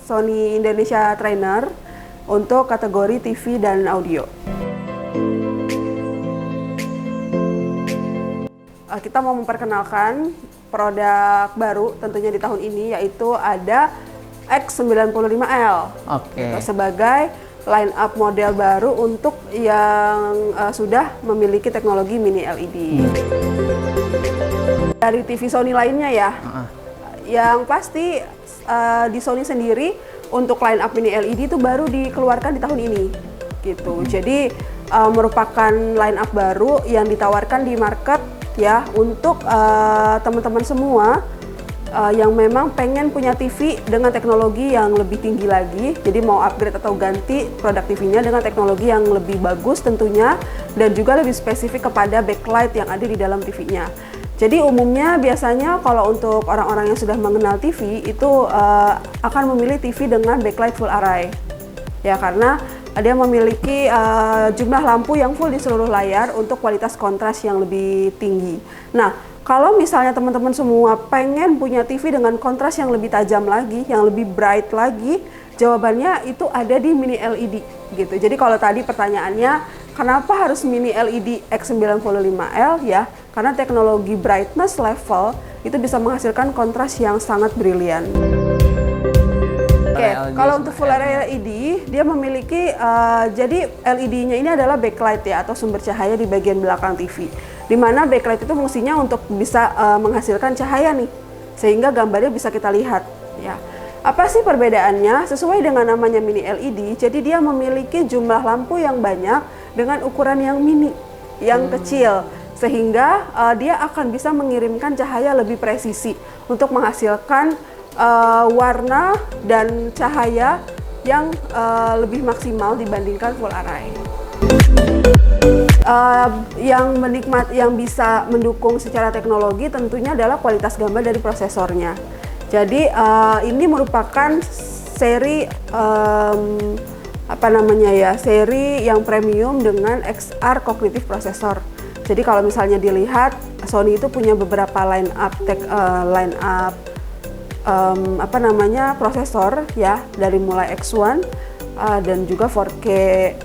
Sony Indonesia Trainer untuk kategori TV dan audio. Kita mau memperkenalkan produk baru tentunya di tahun ini, yaitu ada X95L. Sebagai line up model baru untuk yang sudah memiliki teknologi mini LED. Dari TV Sony lainnya ya, yang pasti di Sony sendiri untuk line up mini LED itu baru dikeluarkan di tahun ini, gitu. Jadi merupakan line up baru yang ditawarkan di market ya untuk teman-teman semua yang memang pengen punya TV dengan teknologi yang lebih tinggi lagi, jadi mau upgrade atau ganti produk TV-nya dengan teknologi yang lebih bagus tentunya, dan juga lebih spesifik kepada backlight yang ada di dalam TV-nya. Jadi umumnya biasanya kalau untuk orang-orang yang sudah mengenal TV itu akan memilih TV dengan backlight full array, ya karena dia memiliki jumlah lampu yang full di seluruh layar untuk kualitas kontras yang lebih tinggi. Nah, kalau misalnya teman-teman semua pengen punya TV dengan kontras yang lebih tajam lagi, yang lebih bright lagi, jawabannya itu ada di mini LED gitu. Jadi kalau tadi pertanyaannya, kenapa harus mini LED X95L ya? Karena teknologi brightness level itu bisa menghasilkan kontras yang sangat brilian. Kalau untuk full array LED, dia memiliki jadi LED-nya ini adalah backlight ya, atau sumber cahaya di bagian belakang TV. Di mana backlight itu fungsinya untuk bisa menghasilkan cahaya nih, sehingga gambarnya bisa kita lihat ya. Apa sih perbedaannya? Sesuai dengan namanya mini LED, jadi dia memiliki jumlah lampu yang banyak dengan ukuran yang mini, yang kecil, sehingga dia akan bisa mengirimkan cahaya lebih presisi untuk menghasilkan warna dan cahaya yang lebih maksimal dibandingkan full array. Yang bisa mendukung secara teknologi tentunya adalah kualitas gambar dari prosesornya. Jadi ini merupakan seri seri yang premium dengan XR Cognitive Processor. Jadi kalau misalnya dilihat, Sony itu punya beberapa line up prosesor ya, dari mulai X1 dan juga 4K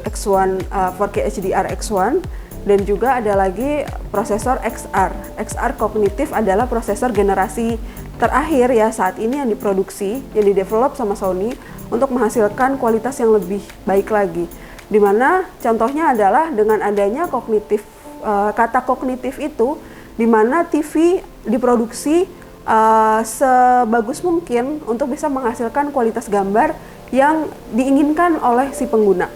X1, 4K HDR X1, dan juga ada lagi prosesor XR. XR Cognitive adalah prosesor generasi terakhir ya saat ini yang diproduksi, yang didevelop sama Sony untuk menghasilkan kualitas yang lebih baik lagi. Dimana contohnya adalah dengan adanya kognitif, kata kognitif itu, dimana TV diproduksi sebagus mungkin untuk bisa menghasilkan kualitas gambar yang diinginkan oleh si pengguna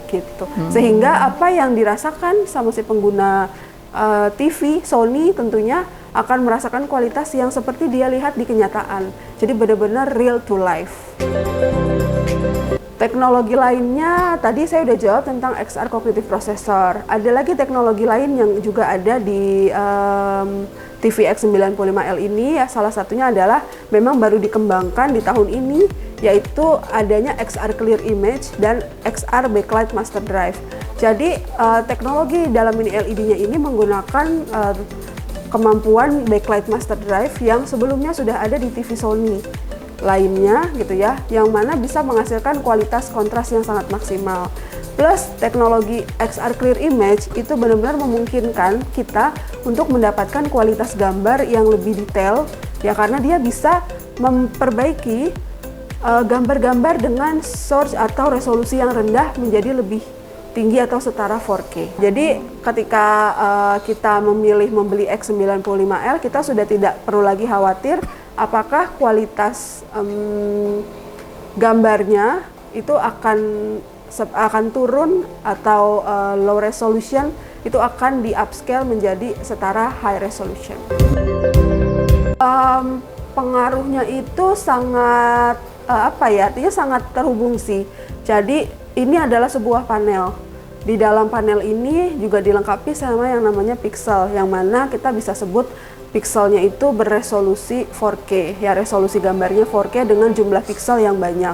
gitu. Sehingga apa yang dirasakan sama si pengguna TV Sony tentunya akan merasakan kualitas yang seperti dia lihat di kenyataan. Jadi benar-benar real to life. Teknologi lainnya tadi saya udah jawab tentang XR Cognitive Processor. Ada lagi teknologi lain yang juga ada di TV X95L ini ya, salah satunya adalah memang baru dikembangkan di tahun ini, yaitu adanya XR Clear Image dan XR Backlight Master Drive. Jadi teknologi dalam mini LED-nya ini menggunakan kemampuan Backlight Master Drive yang sebelumnya sudah ada di TV Sony lainnya gitu ya, yang mana bisa menghasilkan kualitas kontras yang sangat maksimal. Plus teknologi XR Clear Image itu benar-benar memungkinkan kita untuk mendapatkan kualitas gambar yang lebih detail ya, karena dia bisa memperbaiki gambar-gambar dengan source atau resolusi yang rendah menjadi lebih tinggi atau setara 4K. Jadi ketika kita memilih membeli X95L, kita sudah tidak perlu lagi khawatir apakah kualitas gambarnya itu akan turun atau low resolution itu akan di upscale menjadi setara high resolution. Pengaruhnya itu sangat artinya sangat terhubung sih. Jadi ini adalah sebuah panel. Di dalam panel ini juga dilengkapi sama yang namanya pixel, yang mana kita bisa sebut pixelnya itu beresolusi 4K, ya resolusi gambarnya 4K dengan jumlah pixel yang banyak.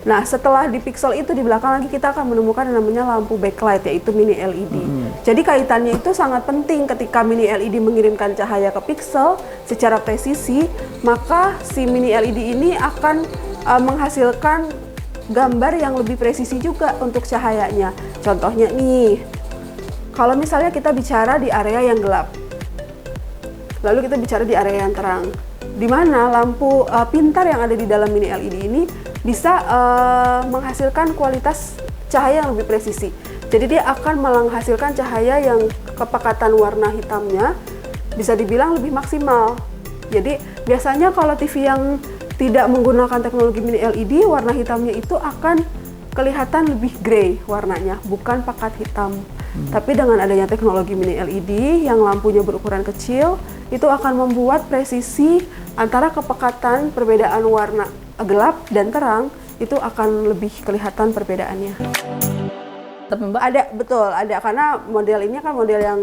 Nah, setelah di pixel itu di belakang lagi kita akan menemukan yang namanya lampu backlight, yaitu mini LED. Jadi kaitannya itu sangat penting ketika mini LED mengirimkan cahaya ke pixel secara presisi, maka si mini LED ini akan menghasilkan gambar yang lebih presisi juga untuk cahayanya. Contohnya nih, kalau misalnya kita bicara di area yang gelap, lalu kita bicara di area yang terang, di mana lampu pintar yang ada di dalam mini LED ini bisa menghasilkan kualitas cahaya yang lebih presisi. Jadi dia akan menghasilkan cahaya yang kepekatan warna hitamnya bisa dibilang lebih maksimal. Jadi biasanya kalau TV yang tidak menggunakan teknologi mini LED, warna hitamnya itu akan kelihatan lebih grey warnanya, bukan pekat hitam. Tapi dengan adanya teknologi mini LED yang lampunya berukuran kecil, itu akan membuat presisi antara kepekatan perbedaan warna gelap dan terang itu akan lebih kelihatan perbedaannya. Tapi Mbak, Ada karena model ini kan model yang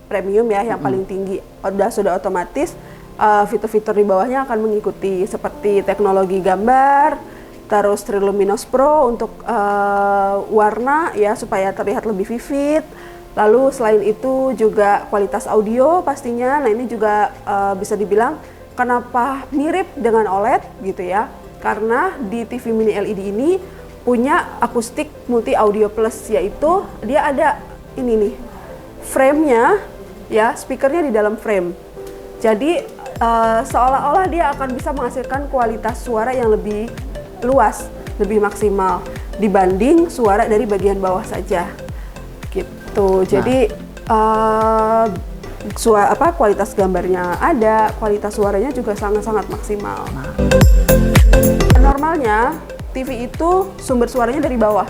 premium ya, yang paling tinggi. Sudah otomatis fitur-fitur di bawahnya akan mengikuti seperti teknologi gambar, terus Triluminos Pro untuk warna ya supaya terlihat lebih vivid. Lalu selain itu juga kualitas audio pastinya. Nah ini juga bisa dibilang kenapa mirip dengan OLED gitu ya? Karena di TV mini LED ini punya akustik multi audio plus, yaitu dia ada ini nih frame-nya ya, speakernya di dalam frame. Jadi seolah-olah dia akan bisa menghasilkan kualitas suara yang lebih luas, lebih maksimal dibanding suara dari bagian bawah saja, gitu. Jadi kualitas gambarnya ada, kualitas suaranya juga sangat-sangat maksimal. Normalnya TV itu sumber suaranya dari bawah.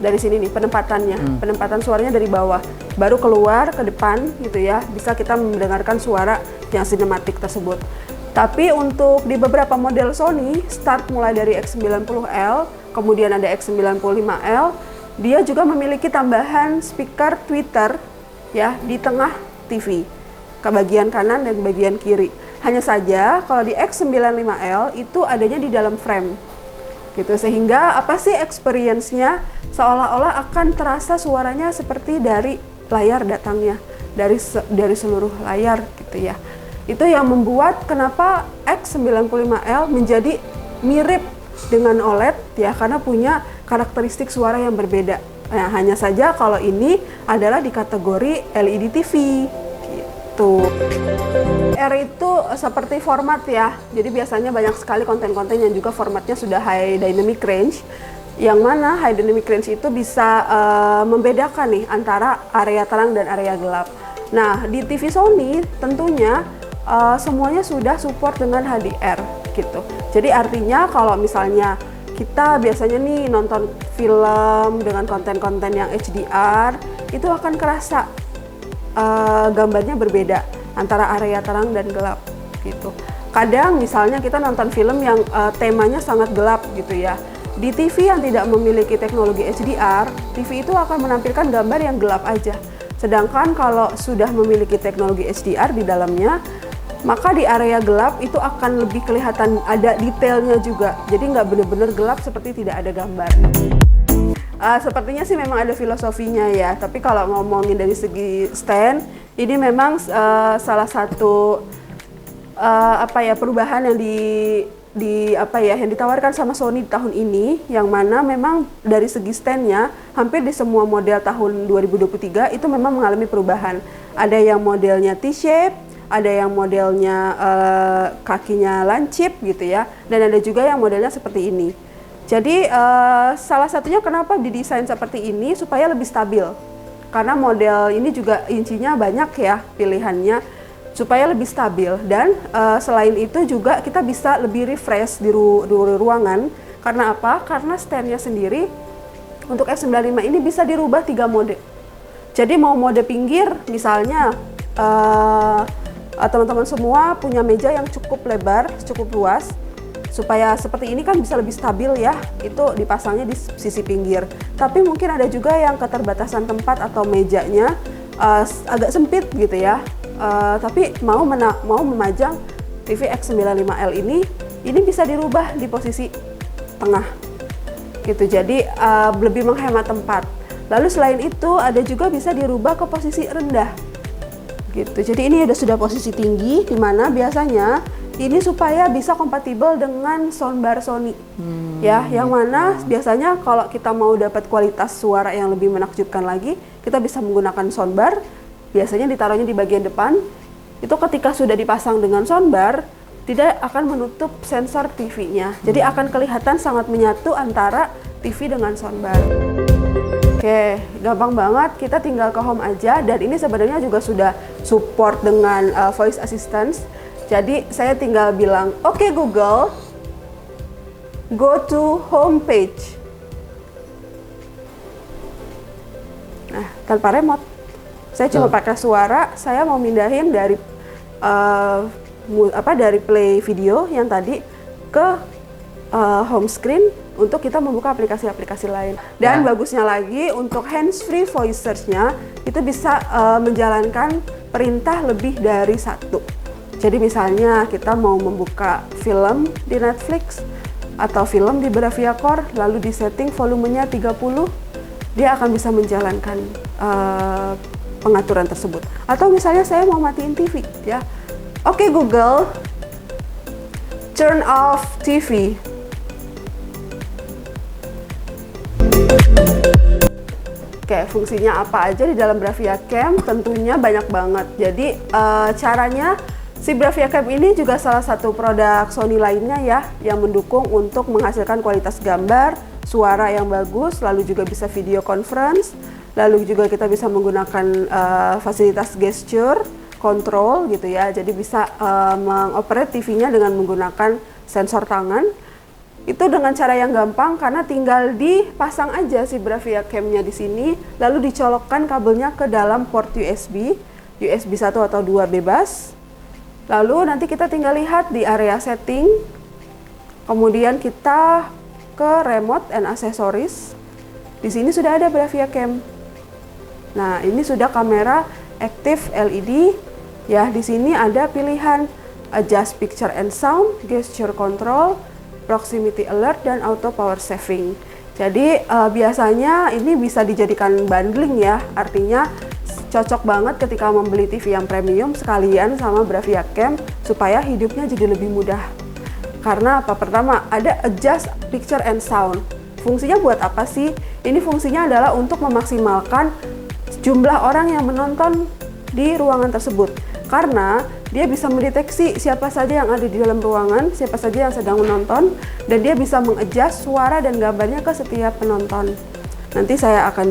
Dari sini nih penempatannya, penempatan suaranya dari bawah, baru keluar ke depan gitu ya, bisa kita mendengarkan suara yang sinematik tersebut. Tapi untuk di beberapa model Sony, start mulai dari X90L, kemudian ada X95L, dia juga memiliki tambahan speaker tweeter ya di tengah TV, ke bagian kanan dan bagian kiri. Hanya saja kalau di X95L itu adanya di dalam frame. Gitu, sehingga apa sih experience-nya seolah-olah akan terasa suaranya seperti dari layar datangnya, dari seluruh layar gitu ya. Itu yang membuat kenapa X95L menjadi mirip dengan OLED ya, karena punya karakteristik suara yang berbeda. Nah, hanya saja kalau ini adalah di kategori LED TV gitu. R itu seperti format ya, jadi biasanya banyak sekali konten-konten yang juga formatnya sudah high dynamic range, yang mana high dynamic range itu bisa membedakan nih antara area terang dan area gelap. Nah di TV Sony tentunya semuanya sudah support dengan HDR gitu, jadi artinya kalau misalnya kita biasanya nih nonton film dengan konten-konten yang HDR, itu akan kerasa gambarnya berbeda antara area terang dan gelap gitu. Kadang misalnya kita nonton film yang temanya sangat gelap gitu ya. Di TV yang tidak memiliki teknologi HDR, TV itu akan menampilkan gambar yang gelap aja. Sedangkan kalau sudah memiliki teknologi HDR di dalamnya, maka di area gelap itu akan lebih kelihatan ada detailnya juga. Jadi nggak benar-benar gelap seperti tidak ada gambar. Sepertinya sih memang ada filosofinya ya, tapi kalau ngomongin dari segi stand, ini memang salah satu perubahan yang yang ditawarkan sama Sony di tahun ini, yang mana memang dari segi standnya hampir di semua model tahun 2023 itu memang mengalami perubahan. Ada yang modelnya T-shape, ada yang modelnya kakinya lancip gitu ya, dan ada juga yang modelnya seperti ini. Jadi salah satunya kenapa didesain seperti ini supaya lebih stabil. Karena model ini juga incinya banyak ya pilihannya, supaya lebih stabil. Dan selain itu juga kita bisa lebih refresh di ruangan. Karena apa? Karena standnya sendiri untuk X95 ini bisa dirubah 3 mode. Jadi mau mode pinggir misalnya, teman-teman semua punya meja yang cukup lebar, cukup luas, supaya seperti ini kan bisa lebih stabil ya, itu dipasangnya di sisi pinggir. Tapi mungkin ada juga yang keterbatasan tempat atau mejanya agak sempit gitu ya, tapi mau memajang TV X95L ini bisa dirubah di posisi tengah gitu, jadi lebih menghemat tempat. Lalu selain itu ada juga bisa dirubah ke posisi rendah gitu. Jadi ini sudah posisi tinggi, di mana biasanya ini supaya bisa kompatibel dengan soundbar Sony. Ya, yang mana biasanya kalau kita mau dapat kualitas suara yang lebih menakjubkan lagi, kita bisa menggunakan soundbar. Biasanya ditaruhnya di bagian depan. Itu ketika sudah dipasang dengan soundbar, tidak akan menutup sensor TV-nya. Jadi akan kelihatan sangat menyatu antara TV dengan soundbar. Oke, gampang banget, kita tinggal ke home aja, dan ini sebenarnya juga sudah support dengan voice assistance. Jadi saya tinggal bilang, oke Google, go to home page. Nah, tanpa remote. Saya cuma pakai suara, saya mau mindahin dari dari play video yang tadi ke home screen untuk kita membuka aplikasi-aplikasi lain. Dan bagusnya lagi untuk hands-free voice search-nya itu bisa menjalankan perintah lebih dari satu. Jadi misalnya kita mau membuka film di Netflix atau film di Bravia Core, lalu di setting volumenya 30, dia akan bisa menjalankan pengaturan tersebut. Atau misalnya saya mau matiin TV, ya. Oke Google, turn off TV. Oke, fungsinya apa aja di dalam Bravia Cam? Tentunya banyak banget. Jadi caranya, si Bravia Cam ini juga salah satu produk Sony lainnya ya, yang mendukung untuk menghasilkan kualitas gambar, suara yang bagus, lalu juga bisa video conference, lalu juga kita bisa menggunakan fasilitas gesture control gitu ya. Jadi bisa mengoperate TV-nya dengan menggunakan sensor tangan. Itu dengan cara yang gampang karena tinggal dipasang aja si Bravia Cam-nya di sini, lalu dicolokkan kabelnya ke dalam port USB 1 atau 2 bebas. Lalu nanti kita tinggal lihat di area setting, kemudian kita ke remote and accessories. Di sini sudah ada Bravia Cam. Nah, ini sudah kamera active LED. Ya, di sini ada pilihan adjust picture and sound, gesture control, proximity alert, dan auto power saving. Jadi biasanya ini bisa dijadikan bundling ya, artinya cocok banget ketika membeli TV yang premium sekalian sama Bravia Cam supaya hidupnya jadi lebih mudah. Karena apa? Pertama, ada adjust picture and sound. Fungsinya buat apa sih? Ini fungsinya adalah untuk memaksimalkan jumlah orang yang menonton di ruangan tersebut. Karena dia bisa mendeteksi siapa saja yang ada di dalam ruangan, siapa saja yang sedang menonton, dan dia bisa mengadjust suara dan gambarnya ke setiap penonton. Nanti saya akan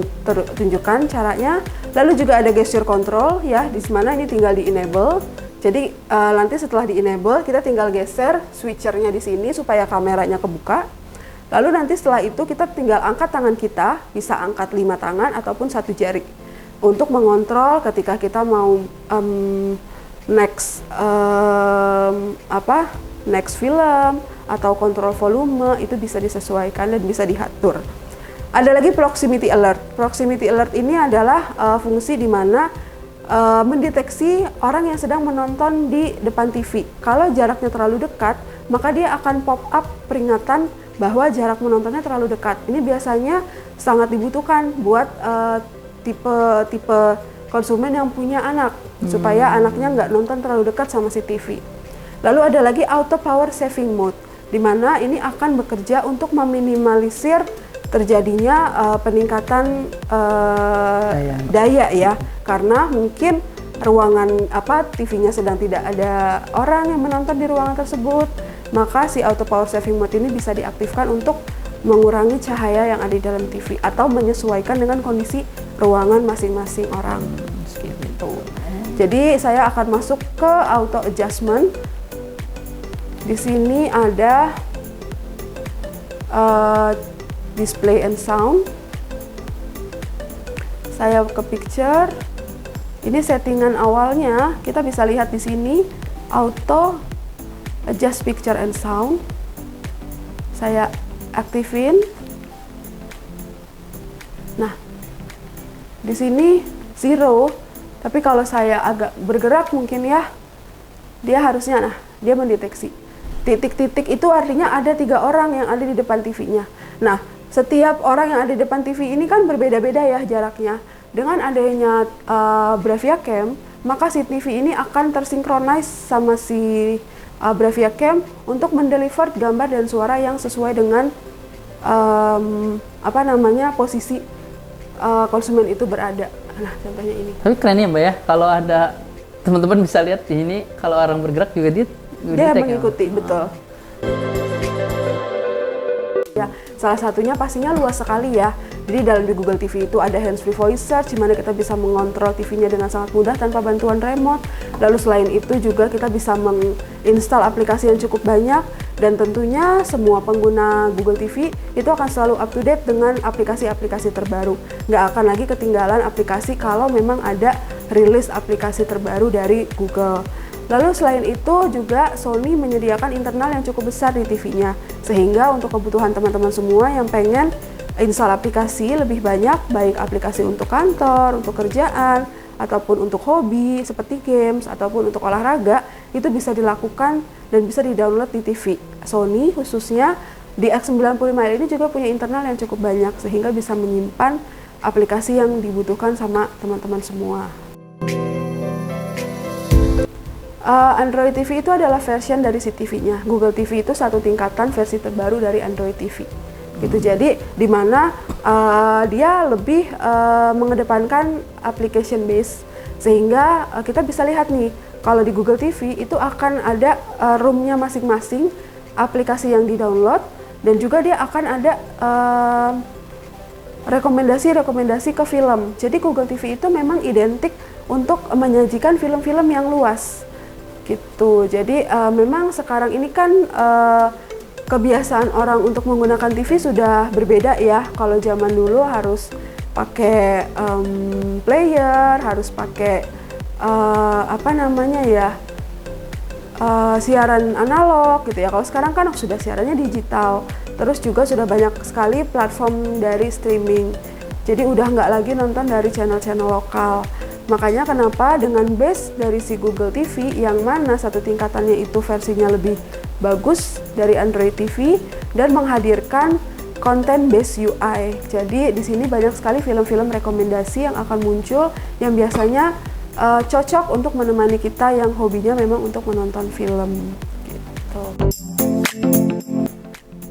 tunjukkan caranya. Lalu juga ada gesture control ya, di mana ini tinggal di enable. Jadi nanti setelah di enable kita tinggal geser switchernya di sini supaya kameranya kebuka. Lalu nanti setelah itu kita tinggal angkat tangan kita, bisa angkat 5 tangan ataupun 1 jari untuk mengontrol ketika kita mau next film atau kontrol volume, itu bisa disesuaikan dan bisa diatur. Ada lagi proximity alert. Proximity alert ini adalah fungsi di mana mendeteksi orang yang sedang menonton di depan TV. Kalau jaraknya terlalu dekat, maka dia akan pop up peringatan bahwa jarak menontonnya terlalu dekat. Ini biasanya sangat dibutuhkan buat tipe konsumen yang punya anak, supaya anaknya nggak nonton terlalu dekat sama si TV. Lalu ada lagi auto power saving mode, di mana ini akan bekerja untuk meminimalisir terjadinya peningkatan daya ya, karena mungkin ruangan TV-nya sedang tidak ada orang yang menonton di ruangan tersebut, maka si auto power saving mode ini bisa diaktifkan untuk mengurangi cahaya yang ada di dalam TV atau menyesuaikan dengan kondisi ruangan masing-masing orang. Gitu. Jadi saya akan masuk ke auto adjustment. Di sini ada display and sound. Saya ke picture. Ini settingan awalnya, kita bisa lihat di sini auto adjust picture and sound. Saya aktifin. Nah, di sini 0, tapi kalau saya agak bergerak mungkin ya, dia harusnya, dia mendeteksi. Titik-titik itu artinya ada 3 orang yang ada di depan TV-nya. Nah, setiap orang yang ada di depan TV ini kan berbeda-beda ya jaraknya. Dengan adanya Bravia Cam, maka si TV ini akan tersinkronis sama si Bravia Cam untuk mendeliver gambar dan suara yang sesuai dengan posisi konsumen itu berada. Nah, contohnya ini. Tapi keren ya Mbak ya, kalau ada teman-teman bisa lihat di ini, kalau orang bergerak juga dia mengikuti, betul. Ya, salah satunya pastinya luas sekali ya. Jadi dalam di Google TV itu ada hands-free voice search, di mana kita bisa mengontrol TV-nya dengan sangat mudah tanpa bantuan remote. Lalu selain itu juga kita bisa menginstal aplikasi yang cukup banyak, dan tentunya semua pengguna Google TV itu akan selalu up to date dengan aplikasi-aplikasi terbaru. Nggak akan lagi ketinggalan aplikasi kalau memang ada rilis aplikasi terbaru dari Google. Lalu selain itu juga Sony menyediakan internal yang cukup besar di TV-nya, sehingga untuk kebutuhan teman-teman semua yang pengen install aplikasi lebih banyak, baik aplikasi untuk kantor, untuk kerjaan, ataupun untuk hobi seperti games, ataupun untuk olahraga, itu bisa dilakukan dan bisa di-download di TV. Sony khususnya di X95L ini juga punya internal yang cukup banyak, sehingga bisa menyimpan aplikasi yang dibutuhkan sama teman-teman semua. Android TV itu adalah version dari si TV-nya. Google TV itu satu tingkatan versi terbaru dari Android TV. Gitu. Jadi di mana dia lebih mengedepankan application base, sehingga kita bisa lihat nih kalau di Google TV itu akan ada room-nya masing-masing, aplikasi yang di-download, dan juga dia akan ada rekomendasi-rekomendasi ke film. Jadi Google TV itu memang identik untuk menyajikan film-film yang luas. Gitu. Jadi memang sekarang ini kan kebiasaan orang untuk menggunakan TV sudah berbeda ya. Kalau zaman dulu harus pakai player, harus pakai siaran analog gitu ya. Kalau sekarang kan sudah siarannya digital. Terus juga sudah banyak sekali platform dari streaming. Jadi udah nggak lagi nonton dari channel-channel lokal. Makanya kenapa dengan base dari si Google TV yang mana satu tingkatannya itu versinya lebih bagus dari Android TV dan menghadirkan konten based UI. Jadi di sini banyak sekali film-film rekomendasi yang akan muncul yang biasanya cocok untuk menemani kita yang hobinya memang untuk menonton film. Gitu.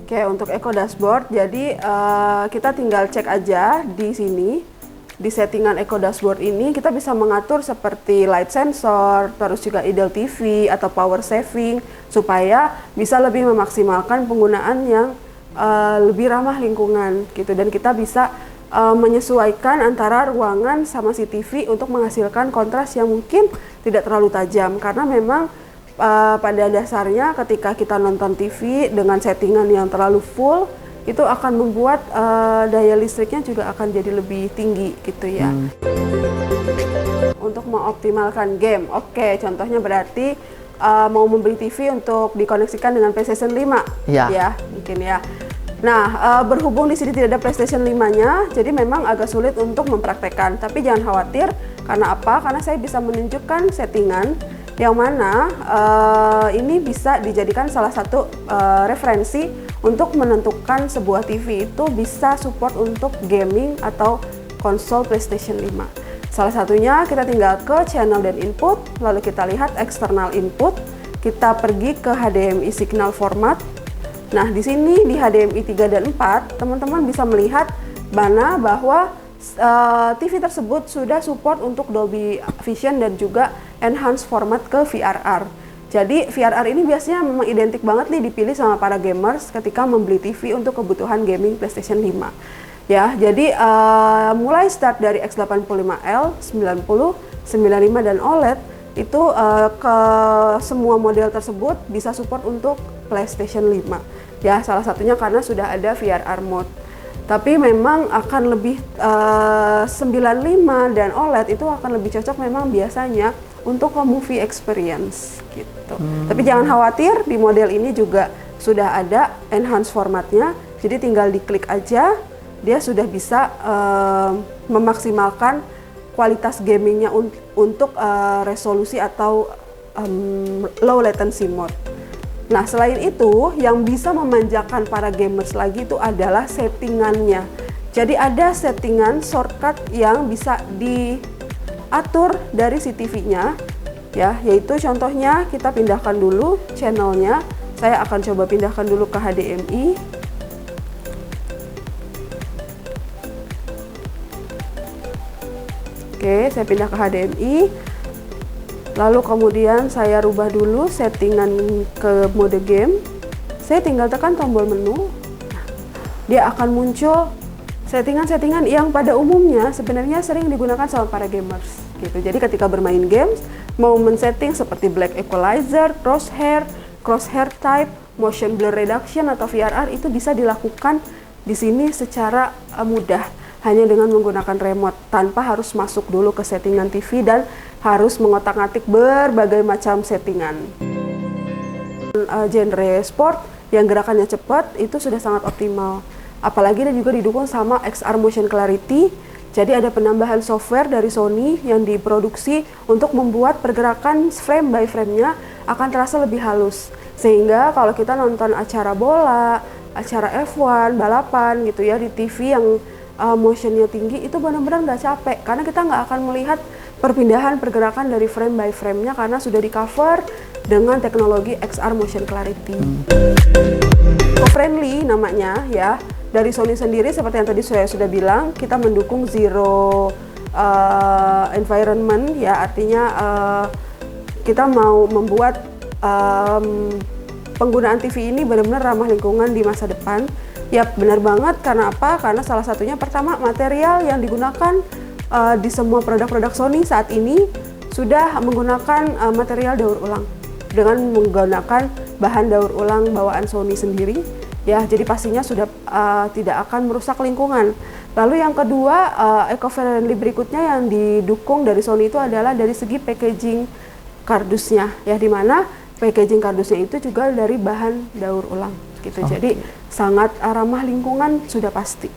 Oke, untuk Echo Dashboard, jadi kita tinggal cek aja di sini. Di settingan Echo Dashboard ini kita bisa mengatur seperti light sensor, terus juga idle TV atau power saving, supaya bisa lebih memaksimalkan penggunaan yang lebih ramah lingkungan gitu. Dan kita bisa menyesuaikan antara ruangan sama si TV untuk menghasilkan kontras yang mungkin tidak terlalu tajam, karena memang pada dasarnya ketika kita nonton TV dengan settingan yang terlalu full, itu akan membuat daya listriknya juga akan jadi lebih tinggi gitu ya. Untuk mengoptimalkan game, oke, contohnya berarti mau membeli TV untuk dikoneksikan dengan PlayStation 5 ya mungkin ya. Nah, berhubung di sini tidak ada PlayStation 5-nya, jadi memang agak sulit untuk mempraktekkan. Tapi jangan khawatir, karena apa? Karena saya bisa menunjukkan settingan yang mana ini bisa dijadikan salah satu referensi untuk menentukan sebuah TV itu bisa support untuk gaming atau konsol PlayStation 5. Salah satunya kita tinggal ke channel dan input, lalu kita lihat external input, kita pergi ke HDMI signal format. Nah, di sini di HDMI 3 dan 4, teman-teman bisa melihat bahwa TV tersebut sudah support untuk Dolby Vision dan juga enhanced format ke VRR. Jadi VRR ini biasanya memang identik banget nih dipilih sama para gamers ketika membeli TV untuk kebutuhan gaming PlayStation 5. Ya, jadi mulai start dari X85L, 90, 95 dan OLED itu ke semua model tersebut bisa support untuk PlayStation 5. Ya, salah satunya karena sudah ada VRR mode. Tapi memang akan lebih 95 dan OLED itu akan lebih cocok memang biasanya untuk ke movie experience gitu. Tapi jangan khawatir, di model ini juga sudah ada enhanced formatnya. Jadi tinggal diklik aja, dia sudah bisa memaksimalkan kualitas gamingnya untuk resolusi atau low latency mode. Nah, selain itu, yang bisa memanjakan para gamers lagi itu adalah settingannya. Jadi ada settingan shortcut yang bisa diatur dari si TV-nya ya, yaitu contohnya kita pindahkan dulu channelnya. Saya akan coba pindahkan dulu ke HDMI. Oke, saya pindah ke HDMI. Lalu kemudian saya rubah dulu settingan ke mode game. Saya tinggal tekan tombol menu. Dia akan muncul settingan-settingan yang pada umumnya sebenarnya sering digunakan sama para gamers gitu. Jadi ketika bermain games, mau men-setting seperti black equalizer, crosshair type, motion blur reduction atau VRR itu bisa dilakukan di sini secara mudah hanya dengan menggunakan remote tanpa harus masuk dulu ke settingan TV dan harus mengotak-atik berbagai macam settingan. Genre sport yang gerakannya cepat itu sudah sangat optimal. Apalagi dia juga didukung sama XR Motion Clarity. Jadi ada penambahan software dari Sony yang diproduksi untuk membuat pergerakan frame by frame-nya akan terasa lebih halus. Sehingga kalau kita nonton acara bola, acara F1, balapan gitu ya di TV yang motionnya tinggi, itu benar-benar nggak capek karena kita nggak akan melihat perpindahan pergerakan dari frame by frame-nya karena sudah di cover dengan teknologi XR Motion Clarity. Eco-friendly namanya ya. Dari Sony sendiri seperti yang tadi saya sudah bilang, kita mendukung zero environment ya, artinya kita mau membuat penggunaan TV ini benar-benar ramah lingkungan di masa depan. Ya benar banget, karena apa? Karena salah satunya pertama material yang digunakan di semua produk-produk Sony saat ini sudah menggunakan material daur ulang dengan menggunakan bahan daur ulang bawaan Sony sendiri. Ya, jadi pastinya sudah tidak akan merusak lingkungan. Lalu yang kedua, eco-friendly berikutnya yang didukung dari Sony itu adalah dari segi packaging kardusnya, ya, di mana packaging kardusnya itu juga dari bahan daur ulang, gitu. Jadi sangat ramah lingkungan sudah pasti.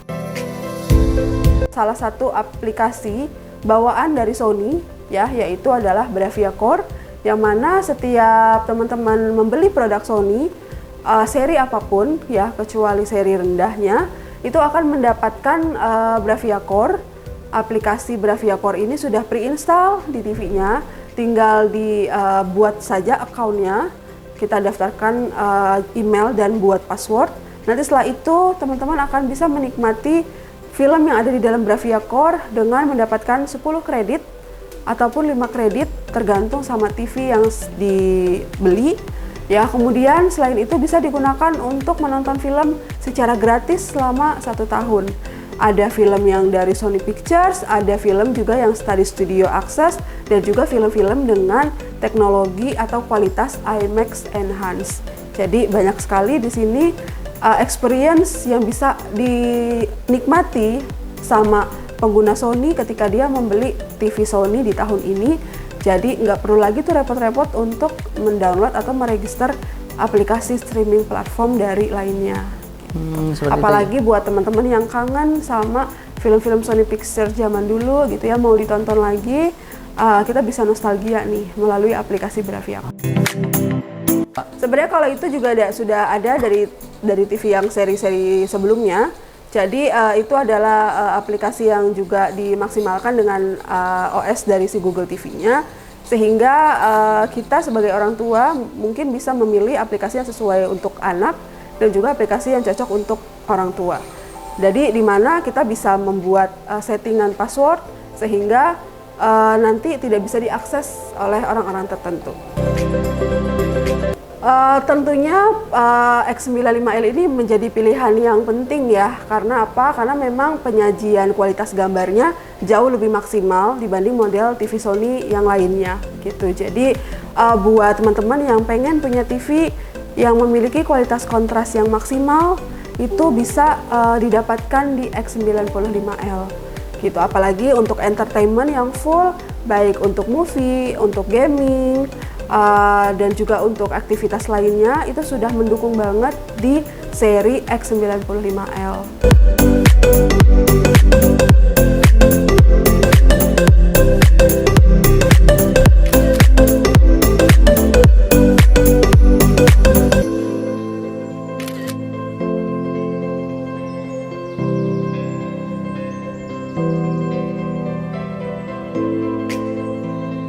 Salah satu aplikasi bawaan dari Sony, ya, yaitu adalah Bravia Core, yang mana setiap teman-teman membeli produk Sony, seri apapun ya kecuali seri rendahnya itu akan mendapatkan Bravia Core. Aplikasi Bravia Core ini sudah pre-install di TV-nya, tinggal dibuat saja account-nya, kita daftarkan email dan buat password. Nanti setelah itu teman-teman akan bisa menikmati film yang ada di dalam Bravia Core dengan mendapatkan 10 kredit ataupun 5 kredit tergantung sama TV yang dibeli. Ya, kemudian selain itu bisa digunakan untuk menonton film secara gratis selama 1 tahun. Ada film yang dari Sony Pictures, ada film juga yang Study Studio Access, dan juga film-film dengan teknologi atau kualitas IMAX Enhanced. Jadi banyak sekali di sini experience yang bisa dinikmati sama pengguna Sony ketika dia membeli TV Sony di tahun ini. Jadi nggak perlu lagi tuh repot-repot untuk mendownload atau meregister aplikasi streaming platform dari lainnya. Apalagi buat teman-teman yang kangen sama film-film Sony Pictures zaman dulu gitu ya, mau ditonton lagi, kita bisa nostalgia nih melalui aplikasi Bravia. Sebenarnya kalau itu juga sudah ada dari TV yang seri-seri sebelumnya. Jadi itu adalah aplikasi yang juga dimaksimalkan dengan OS dari si Google TV-nya, sehingga kita sebagai orang tua mungkin bisa memilih aplikasi yang sesuai untuk anak dan juga aplikasi yang cocok untuk orang tua. Jadi di mana kita bisa membuat settingan password sehingga nanti tidak bisa diakses oleh orang-orang tertentu. Tentunya X95L ini menjadi pilihan yang penting ya, karena apa? Karena memang penyajian kualitas gambarnya jauh lebih maksimal dibanding model TV Sony yang lainnya gitu. Jadi buat teman-teman yang pengen punya TV yang memiliki kualitas kontras yang maksimal itu bisa didapatkan di X95L gitu. Apalagi untuk entertainment yang full, baik untuk movie, untuk gaming, dan juga untuk aktivitas lainnya itu sudah mendukung banget di seri X95L.